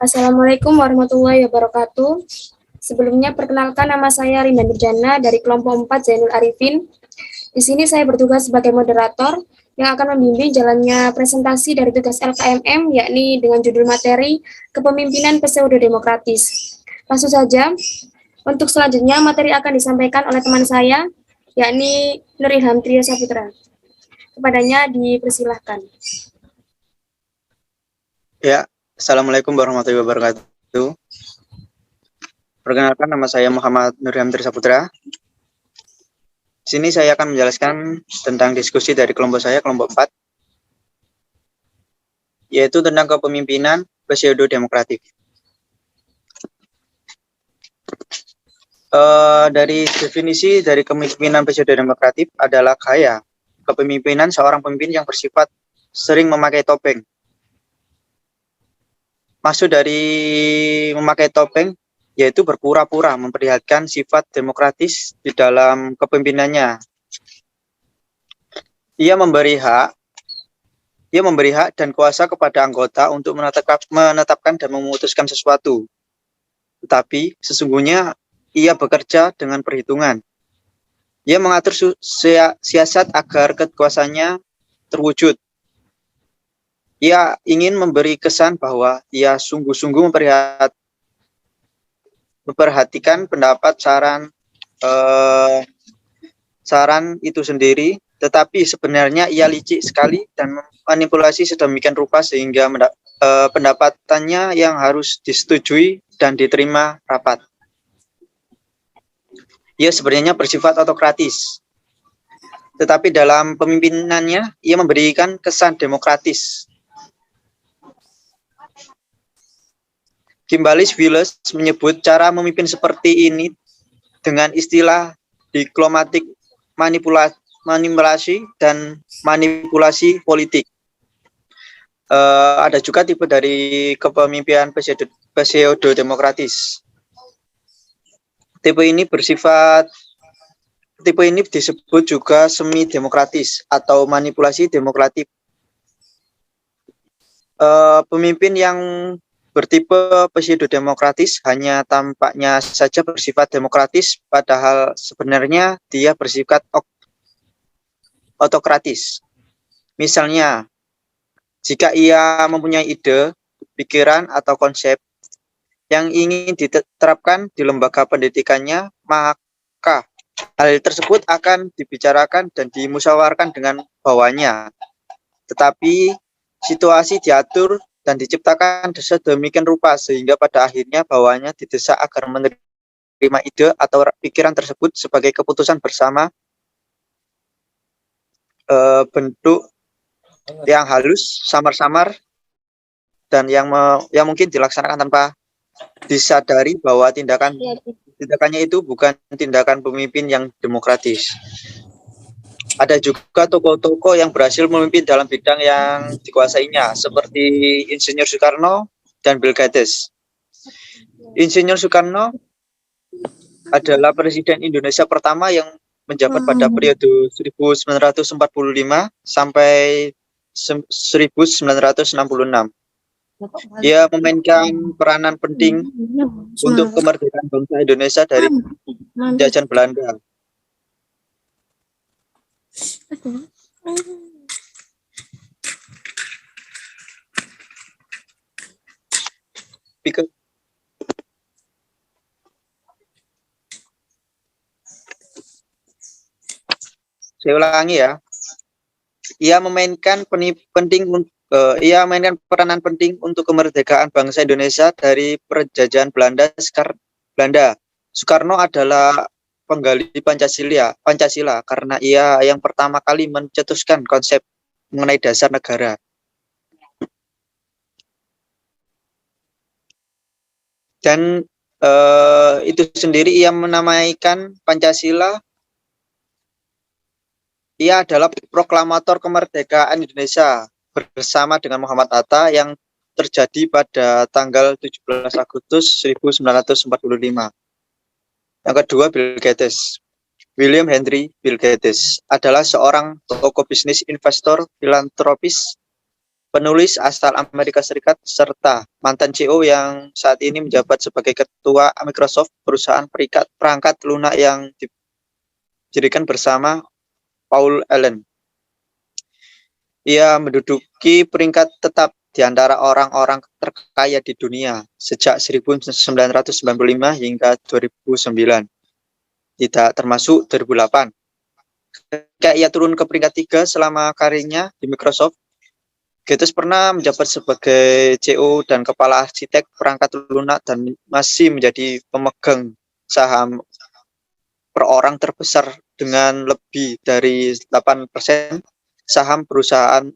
Assalamualaikum warahmatullahi wabarakatuh. Sebelumnya perkenalkan, nama saya Rinda Nurjana dari kelompok 4 Zainul Arifin. Di sini saya bertugas sebagai moderator yang akan membimbing jalannya presentasi dari tugas LKMM, yakni dengan judul materi Kepemimpinan Pseudo-Demokratis. Langsung saja, untuk selanjutnya materi akan disampaikan oleh teman saya, yakni Nur Ilham Tria Saputra. Kepadanya dipersilahkan. Ya, Assalamualaikum warahmatullahi wabarakatuh. Perkenalkan, nama saya Muhammad Nur Ilham Tria Saputra. Di sini saya akan menjelaskan tentang diskusi dari kelompok saya, kelompok 4, yaitu tentang kepemimpinan pseudo-demokratik. Dari definisi dari kepemimpinan pseudo-demokratik adalah gaya kepemimpinan seorang pemimpin yang bersifat sering memakai topeng. Maksud dari memakai topeng yaitu berpura-pura memperlihatkan sifat demokratis di dalam kepemimpinannya. Ia memberi hak dan kuasa kepada anggota untuk menetapkan dan memutuskan sesuatu. Tetapi sesungguhnya ia bekerja dengan perhitungan. Ia mengatur siasat agar kekuasaannya terwujud. Ia ingin memberi kesan bahwa ia sungguh-sungguh memperhatikan pendapat saran itu sendiri, tetapi sebenarnya ia licik sekali dan memanipulasi sedemikian rupa sehingga pendapatannya yang harus disetujui dan diterima rapat. Ia sebenarnya bersifat autokratis, tetapi dalam pemimpinannya ia memberikan kesan demokratis. Kimberly Willis menyebut cara memimpin seperti ini dengan istilah diplomatik manipulasi dan manipulasi politik. Ada juga tipe dari kepemimpinan pseudo-demokratis. Tipe ini disebut juga semi demokratis atau manipulasi demokratik. Pemimpin yang bertipe pseudo-demokratis hanya tampaknya saja bersifat demokratis, padahal sebenarnya dia bersifat autokratis. Misalnya, jika ia mempunyai ide, pikiran, atau konsep yang ingin diterapkan di lembaga pendidikannya, maka hal tersebut akan dibicarakan dan dimusyawarahkan dengan bawahannya. Tetapi situasi diatur dan diciptakan sedemikian rupa sehingga pada akhirnya bawahannya didesak agar menerima ide atau pikiran tersebut sebagai keputusan bersama, bentuk yang halus, samar-samar, dan yang mungkin dilaksanakan tanpa disadari bahwa tindakannya itu bukan tindakan pemimpin yang demokratis. Ada juga tokoh-tokoh yang berhasil memimpin dalam bidang yang dikuasainya, seperti Insinyur Soekarno dan Bill Gates. Insinyur Soekarno adalah Presiden Indonesia pertama yang menjabat pada periode 1945 sampai 1966. Ia memainkan peranan penting untuk kemerdekaan bangsa Indonesia dari penjajahan Belanda. Saya ulangi ya. Ia memainkan peranan penting untuk kemerdekaan bangsa Indonesia dari penjajahan Belanda. Soekarno adalah penggali Pancasila karena ia yang pertama kali mencetuskan konsep mengenai dasar negara. Dan itu sendiri ia menamaikan Pancasila. Ia adalah proklamator kemerdekaan Indonesia bersama dengan Muhammad Hatta yang terjadi pada tanggal 17 Agustus 1945. Yang kedua, Bill Gates. William Henry Bill Gates adalah seorang tokoh bisnis, investor, filantropis, penulis asal Amerika Serikat, serta mantan CEO yang saat ini menjabat sebagai ketua Microsoft, perusahaan perangkat lunak yang didirikan bersama Paul Allen. Ia menduduki peringkat tetap di antara orang-orang terkaya di dunia sejak 1995 hingga 2009, tidak termasuk 2008. Ketika ia turun ke peringkat 3 selama karirnya di Microsoft, Gates pernah menjabat sebagai CEO dan kepala arsitek perangkat lunak dan masih menjadi pemegang saham per orang terbesar dengan lebih dari 8% saham perusahaan.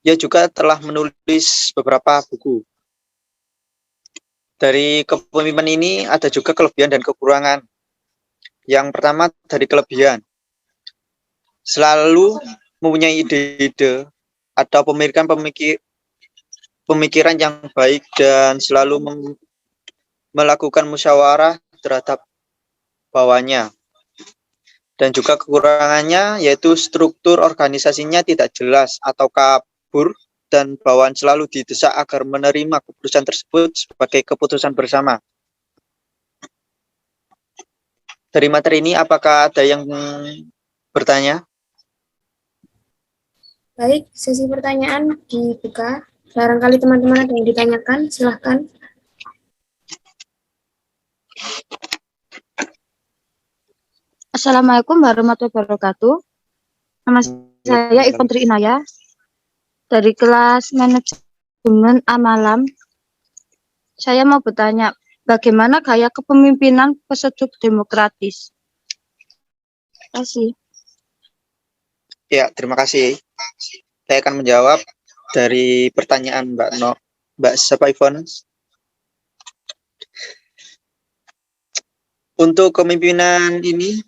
Ia juga telah menulis beberapa buku. Dari kepemimpinan ini ada juga kelebihan dan kekurangan. Yang pertama dari kelebihan, selalu mempunyai ide-ide atau pemikiran yang baik dan selalu melakukan musyawarah terhadap bawahannya. Dan juga kekurangannya yaitu struktur organisasinya tidak jelas atau kabur, dan bawahan selalu didesak agar menerima keputusan tersebut sebagai keputusan bersama. Dari materi ini, apakah ada yang bertanya? Baik, sesi pertanyaan dibuka. Barangkali teman-teman ada yang ditanyakan, silahkan. Assalamualaikum warahmatullahi wabarakatuh. Nama saya Ivantri Inaya dari kelas manajemen Amalam. Saya mau bertanya, bagaimana gaya kepemimpinan pesejuk demokratis? Terima kasih. Ya, terima kasih. Saya akan menjawab dari pertanyaan Mbak siapa Ivon. Untuk kepemimpinan ini,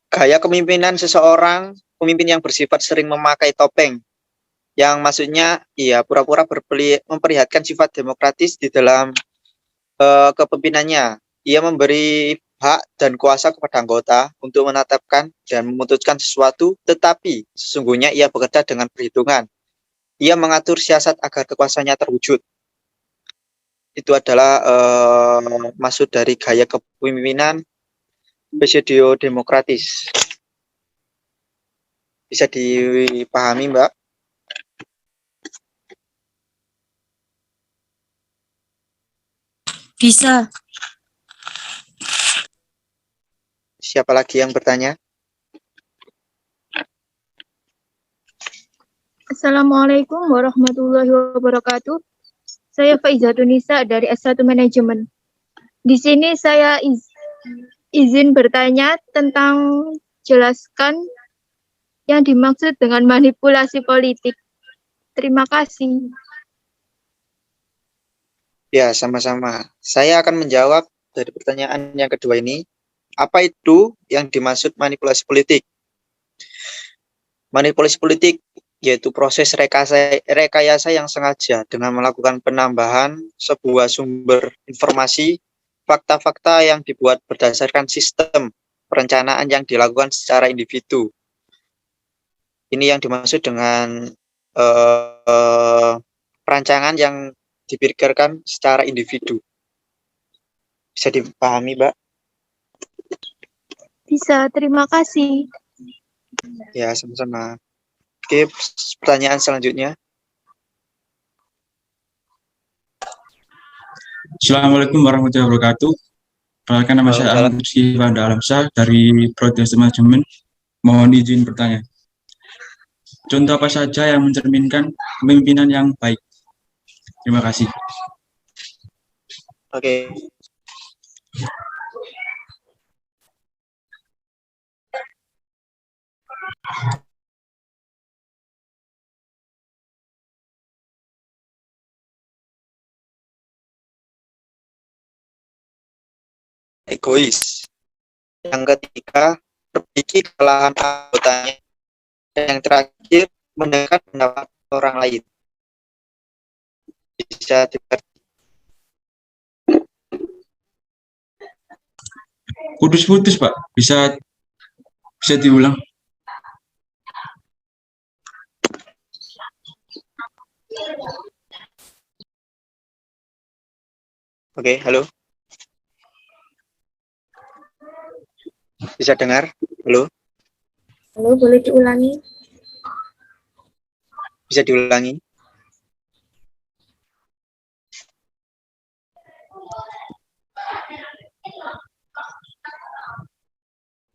gaya kepemimpinan seseorang pemimpin yang bersifat sering memakai topeng, yang maksudnya ia pura-pura memperlihatkan sifat demokratis di dalam kepemimpinannya. Ia memberi hak dan kuasa kepada anggota untuk menetapkan dan memutuskan sesuatu, tetapi sesungguhnya ia bekerja dengan perhitungan. Ia mengatur siasat agar kekuasaannya terwujud. Itu adalah maksud dari gaya kepemimpinan pseudo demokratis. Bisa dipahami, Mbak? Bisa. Siapa lagi yang bertanya? Assalamualaikum warahmatullahi wabarakatuh. Saya Faizatun Nisa dari S1 Manajemen. Di sini saya izin bertanya tentang jelaskan yang dimaksud dengan manipulasi politik. Terima kasih. Ya, sama-sama. Saya akan menjawab dari pertanyaan yang kedua ini. Apa itu yang dimaksud manipulasi politik? Manipulasi politik yaitu proses rekayasa yang sengaja dengan melakukan penambahan sebuah sumber informasi, fakta-fakta yang dibuat berdasarkan sistem perencanaan yang dilakukan secara individu. Ini yang dimaksud dengan perancangan yang dipikirkan secara individu. Bisa dipahami, Mbak? Bisa, terima kasih. Ya, sama-sama. Oke, pertanyaan selanjutnya. Assalamualaikum warahmatullahi wabarakatuh. Perkenalkan, nama saya Ahmad Rizky Fanda Alamsyah dari Prodi Manajemen. Mohon izin bertanya. Contoh apa saja yang mencerminkan kepemimpinan yang baik? Terima kasih. Oke. Egois. Yang ketiga, perbaiki kesalahan anggotanya. Yang terakhir, mendengar pendapat orang lain. Bisa dimengerti. Putus-putus, Pak. Bisa diulang. Oke, halo. Bisa dengar? Halo, Halo, boleh diulangi? bisa diulangi?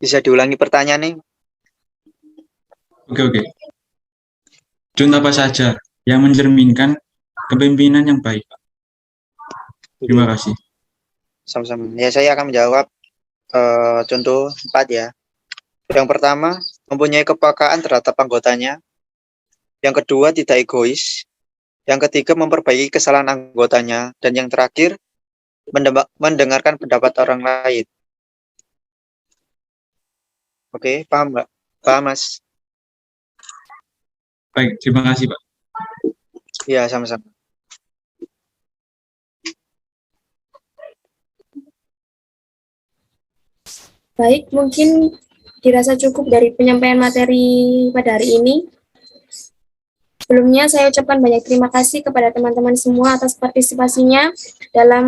Bisa diulangi pertanyaannya? Oke, oke. Contoh apa saja yang mencerminkan kepemimpinan yang baik, Pak? Terima kasih. Sama-sama. Ya, saya akan menjawab contoh 4 ya. Yang pertama, mempunyai kepekaan terhadap anggotanya. Yang kedua, tidak egois. Yang ketiga, memperbaiki kesalahan anggotanya. Dan yang terakhir, mendengarkan pendapat orang lain. Oke, paham Mbak? Paham Mas? Baik, terima kasih, Pak. Iya, sama-sama. Baik, mungkin dirasa cukup dari penyampaian materi pada hari ini. Sebelumnya saya ucapkan banyak terima kasih kepada teman-teman semua atas partisipasinya dalam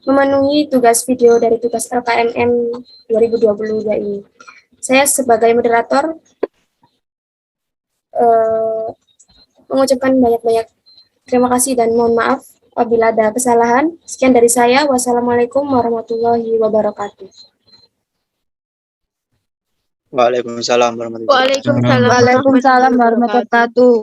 memenuhi tugas video dari tugas LKMM 2022 ini. Saya sebagai moderator mengucapkan banyak-banyak terima kasih dan mohon maaf apabila ada kesalahan. Sekian dari saya. Wassalamualaikum warahmatullahi wabarakatuh. Waalaikumsalam warahmatullahi wabarakatuh. Waalaikumsalam Waalaikumsalam warahmatullahi wabarakatuh.